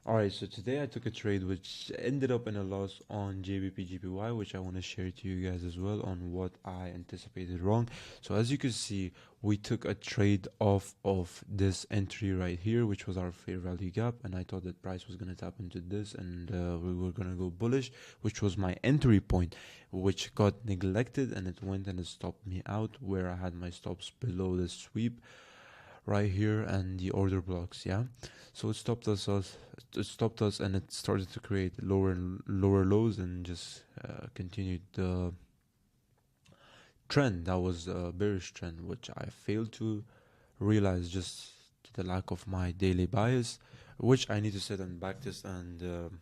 Alright, so today I took a trade which ended up in a loss on GBPJPY, which I want to share to you guys as well on what I anticipated wrong. So as you can see, we took a trade off of this entry right here, which was our fair value gap, and I thought that price was going to tap into this and we were going to go bullish, which was my entry point, which got neglected, and it went and it stopped me out where I had my stops below the sweep right here and the order blocks. Yeah, so it stopped us, and it started to create lower and lower lows and just continued the trend that was a bearish trend, which I failed to realize just to the lack of my daily bias, which I need to sit and backtest and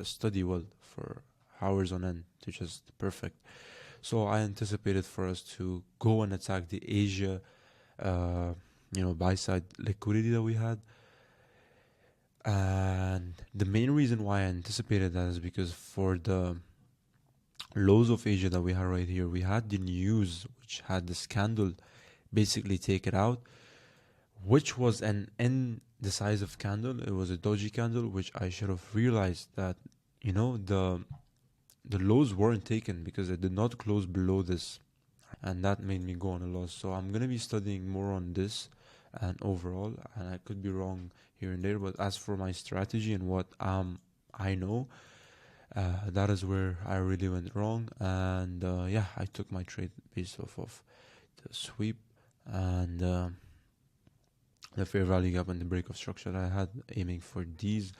study well for hours on end to just perfect. So I anticipated for us to go and attack the Asia buy side liquidity that we had. And the main reason why I anticipated that is because for the lows of Asia that we had right here, we had the news which had this candle basically take it out, which was an indecisive candle. It was a doji candle, which I should have realized that the lows weren't taken because it did not close below this, and that made me go on a loss. So I'm gonna be studying more on this and overall, and I could be wrong here and there, but as for my strategy and what I know, that is where I really went wrong. And yeah, I took my trade based off of the sweep and the fair value gap and the break of structure that I had, aiming for these,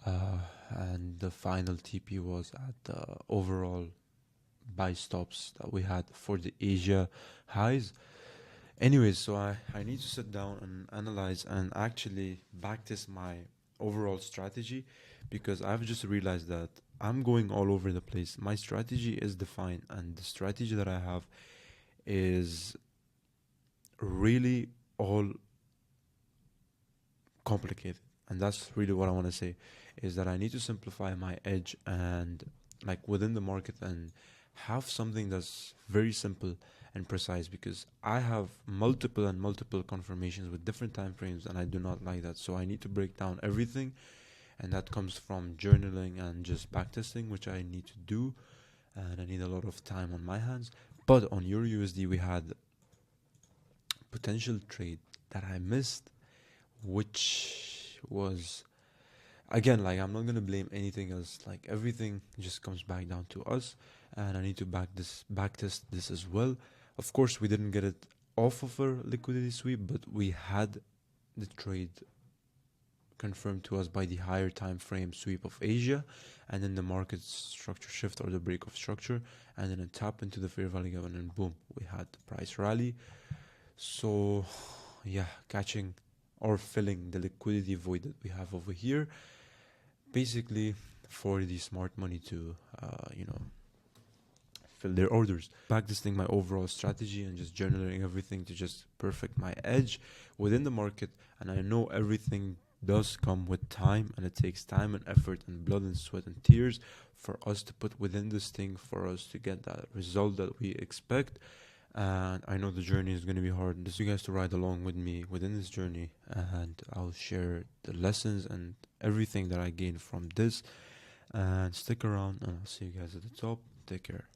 and the final TP was at the overall buy stops that we had for the Asia highs. Anyways, so I need to sit down and analyze and actually backtest my overall strategy, because I've just realized that I'm going all over the place. My strategy is defined, and the strategy that I have is really all complicated. And that's really what I want to say, is that I need to simplify my edge and like within the market and have something that's very simple and precise, because I have multiple and multiple confirmations with different time frames and I do not like that. So I need to break down everything, and that comes from journaling and just backtesting, which I need to do, and I need a lot of time on my hands. But on Euro USD we had potential trade that I missed, which was, again, like, I'm not gonna blame anything else. Like, everything just comes back down to us, and I need to backtest this as well. Of course, we didn't get it off of our liquidity sweep, but we had the trade confirmed to us by the higher time frame sweep of Asia, and then the market structure shift or the break of structure, and then a tap into the fair value gap, and then boom, we had the price rally. So yeah, catching or filling the liquidity void that we have over here, basically for the smart money to fill their orders. Practicing my overall strategy and just journaling everything to just perfect my edge within the market. And I know everything does come with time, and it takes time and effort and blood and sweat and tears for us to put within this thing, for us to get that result that we expect. And I know the journey is going to be hard. Just you guys to ride along with me within this journey, and I'll share the lessons and everything that I gained from this. And stick around, and I'll see you guys at the top. Take care.